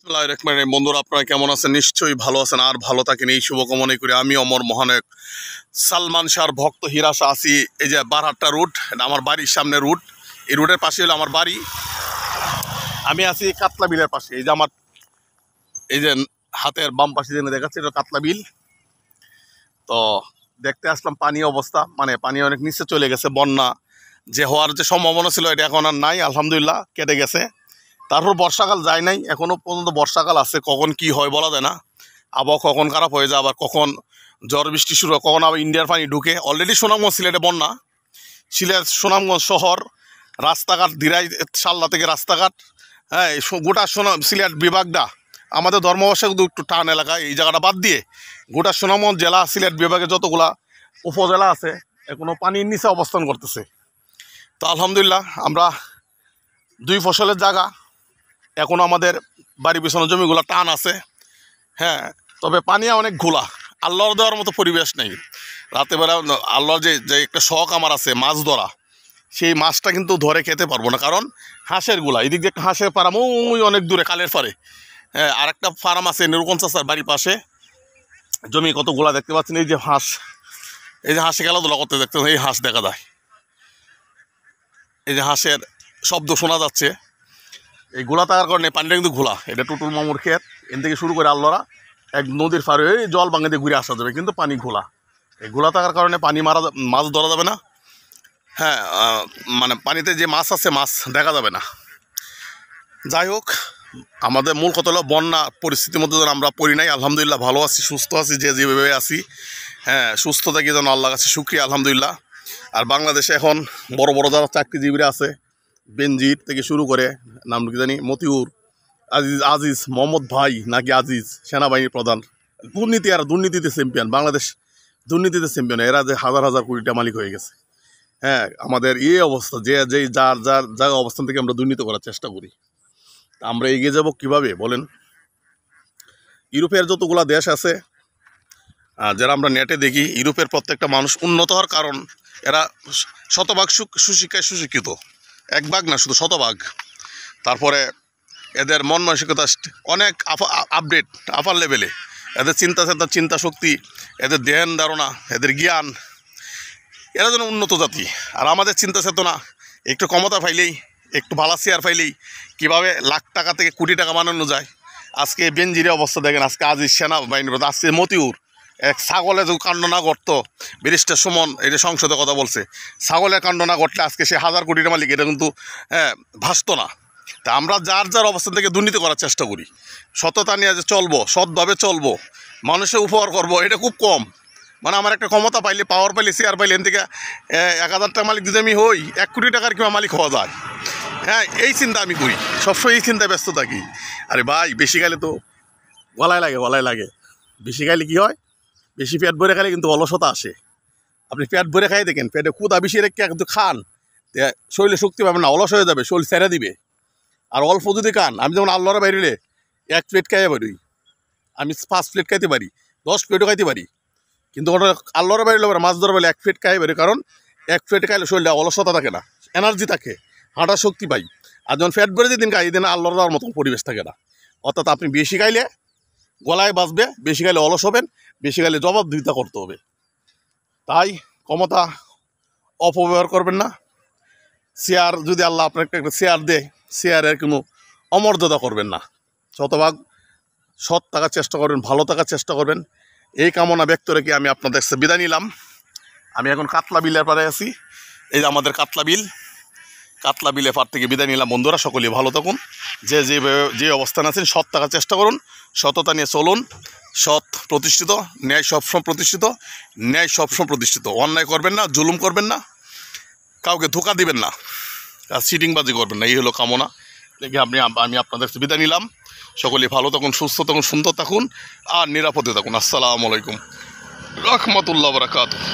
বিসমিল্লাহির রহমানির রহিম। বন্ধুরা, আপনারা কেমন আছেন? নিশ্চয়ই ভালো আছেন আর ভালো থাকেন এই শুভকামনা করি। আমি অমর মহানায়ক সালমান শাহর ভক্ত হীরা শাহ আছি। এই যে বারহাট্টা রুট, এটা আমার বাড়ির সামনে রুট। এই রুটের পাশে হলো আমার বাড়ি। আমি আছি কাতলা বিলের পাশে। এই যে আমার এই যে হাতের বাম পাশে যেন দেখাচ্ছে, এটা কাতলা বিল। তো দেখতে আসলাম পানি অবস্থা, মানে পানি অনেক নিচে চলে গেছে। বন্যা যে হওয়ার যে সম্ভাবনা ছিল এটা এখন আর নাই, আলহামদুলিল্লাহ কেটে গেছে। তারপর বর্ষাকাল যায় নাই, এখনও পর্যন্ত বর্ষাকাল আছে। কখন কি হয় বলা যায় না। আবহাওয়া কখন খারাপ হয়ে যায়, আবার কখন ঝড় বৃষ্টি শুরু হয়, কখন আবার ইন্ডিয়ার পানি ঢুকে। অলরেডি সুনামগঞ্জ সিলেটে বন্যা। সিলেট সুনামগঞ্জ শহর রাস্তাঘাট, দিরাই সাল্লা থেকে রাস্তাঘাট, হ্যাঁ, গোটা সিলেট বিভাগটা আমাদের ধর্মবাসা কিন্তু একটু টান এলাকা। এই জায়গাটা বাদ দিয়ে গোটা সুনামগঞ্জ জেলা সিলেট বিভাগে যতগুলা উপজেলা আছে এখনো পানির নিচে অবস্থান করতেছে। তো আলহামদুলিল্লাহ আমরা দুই ফসলের জায়গা, এখনও আমাদের বাড়ি পিছনের জমিগুলো টান আছে। হ্যাঁ, তবে পানি অনেক ঘোলা, আল্লাহর দেওয়ার মতো পরিবেশ নেই। রাতেবেলা আল্লাহর যে একটা শখ আমার আছে মাছ ধরা, সেই মাছটা কিন্তু ধরে খেতে পারবো না, কারণ হাঁসের গুলা। এদিক দিয়ে একটা হাঁসের ফার্ম ওই অনেক দূরে কালের পারে। হ্যাঁ, আর একটা ফার্ম আছে নিরুপন চাচার বাড়ির পাশে, জমি কতগুলা দেখতে পাচ্ছেন। এই যে হাঁস, এই যে হাঁসে খেলাধুলা করতে দেখতে, এই হাঁস দেখা যায়। এই যে হাঁসের শব্দ শোনা যাচ্ছে। এই ঘোলা থাকার কারণে পানিটা কিন্তু ঘোলা। এটা টুটুল মামুর ক্ষেত, এন থেকে শুরু করে আল্লাহরা এক নদীর পাড়ে এই জল ভাঙে দিয়ে ঘুরে আসা যাবে, কিন্তু পানি ঘোলা। এই ঘোলা থাকার কারণে পানি মাছ ধরা যাবে না। হ্যাঁ, মানে পানিতে যে মাছ আছে মাছ দেখা যাবে না। যাই হোক, আমাদের মূল কথা হলো বন্যা পরিস্থিতির মধ্যে যেন আমরা পড়ি নাই। আলহামদুলিল্লাহ ভালো আছি, সুস্থ আছি, যে যেভাবে আছি। হ্যাঁ, সুস্থ থাকি যেন আল্লাহর কাছে শুকরিয়া, আলহামদুলিল্লাহ। আর বাংলাদেশে এখন বড় বড় যারা চাকরিজীবীরা আছে, বেনজির থেকে শুরু করে নাম কি জানি, মতিউর, আজিজ মোহাম্মদ ভাই নাকি আজিজ, সেনাবাহিনীর প্রধান, দুর্নীতিতে চ্যাম্পিয়ন। বাংলাদেশ দুর্নীতিতে চ্যাম্পিয়ন। এরা যে হাজার হাজার কোটি টাকা মালিক হয়ে গেছে। হ্যাঁ, আমাদের এই অবস্থা, যে যার জায়গা অবস্থান থেকে আমরা দুর্নীতি করার চেষ্টা করি। আমরা এগিয়ে যাব কিভাবে বলেন? ইউরোপের যতগুলা দেশ আছে, যারা আমরা নেটে দেখি, ইউরোপের প্রত্যেকটা মানুষ উন্নত হওয়ার কারণ এরা শতভাগ সুশিক্ষায় সুশিক্ষিত, এক ভাগ না, শুধু শতভাগ। তারপরে এদের মন মানসিকতা অনেক আপডেট, আপার লেভেলে। এদের চিন্তা শক্তি, এদের ধ্যান ধারণা, এদের জ্ঞান, এরা যেন উন্নত জাতি। আর আমাদের চিন্তা চেতনা একটু ক্ষমতা পাইলেই, একটু ভালো চেয়ার পাইলেই কীভাবে লাখ টাকা থেকে কোটি টাকা বানানো যায়। আজকে বেনজিরের অবস্থা দেখেন, আজকে আজিজ সেনাবাহিনী, আজকে মতিউর, এক ছাগলে যে কাণ্ড না করত, ব্যারিস্টার সুমন এটা সংসদে কথা বলছে, ছাগলের কাণ্ড না করলে আজকে সে হাজার কোটি টাকা মালিক, এটা কিন্তু ভাসত না। তা আমরা যার অবস্থান থেকে দুর্নীতি করার চেষ্টা করি, সততা নিয়ে যে চলবো, সৎভাবে চলবো, মানুষের উপকার করবো, এটা খুব কম। মানে আমার একটা ক্ষমতা পাইলে, পাওয়ার পাইলে, চেয়ার পাইলে, এন থেকে 1000 টাকা মালিক যদি আমি হই, 1 কোটি টাকার কিংবা মালিক হওয়া যায়। হ্যাঁ, এই চিন্তা আমি করি, সবসময় এই চিন্তায় ব্যস্ত থাকি। আরে ভাই, বেশি খাইলে তো গলায় লাগে। বেশি খাইলে কী হয়? বেশি পেট ভরে খাইলে কিন্তু অলসতা আসে। আপনি পেট ভরে খাই দেখেন, পেটে ক্ষুধা বেশি রেখে কিন্তু খান, শরীরে শক্তি পাবেন না, অলস হয়ে যাবে, শরীর ছেড়ে দিবে। আর অল্প যদি খান, আমি যেমন আল্লাহর বাইরে 1 প্লেট খাইতে পারি, আমি 5 প্লেট খাইতে পারি, 10 প্লেটও খাইতে পারি, কিন্তু ওটা আল্লাহর বাইরে মাছ ধরা বলে 1 প্লেট খাই পারি। কারণ 1 প্লেট খাইলে শরীরটা অলসতা থাকে না, এনার্জি থাকে, হাঁটার শক্তি পাই। আর যখন ফ্যাট ভরে যেদিন খাই, এদিন আল্লাহর দেওয়ার মতো পরিবেশ থাকে না। অর্থাৎ আপনি বেশি খাইলে গলায় বাঁচবে, বেশি খাইলে অলস হবেন, বেশি খাইলে জবাবদিহিতা করতে হবে। তাই ক্ষমতা অপব্যবহার করবেন না। চেয়ার যদি আল্লাহ আপনাকে একটা চেয়ার দেয়, চেয়ারের কোনো অমর্যাদা করবেন না। শতভাগ সৎ থাকার চেষ্টা করবেন, ভালো থাকার চেষ্টা করবেন। এই কামনা ব্যক্ত রেখে আমি আপনাদের কাছে বিদায় নিলাম। আমি এখন কাতলা বিলের পাড়ে আছি। এই যে আমাদের কাতলা বিলের পাড় থেকে বিদায় নিলাম। বন্ধুরা, সকলেই ভালো থাকুন, যে অবস্থান আছেন সৎ থাকার চেষ্টা করুন, সততা নিয়ে চলুন। সৎ প্রতিষ্ঠিত, ন্যায় সবসময় প্রতিষ্ঠিত। অন্যায় করবেন না, জুলুম করবেন না, কাউকে ধোঁকা দিবেন না, আর চিটিংবাজি করবেন না। এই হলো কামনা দেখে আমি আপনাদের কাছে বিদায় নিলাম। সকলেই ভালো থাকুন, সুস্থ থাকুন, সুন্দর থাকুন, আর নিরাপদে থাকুন। আসসালামু আলাইকুম রহমতুল্লাহ বারাকাতুহু।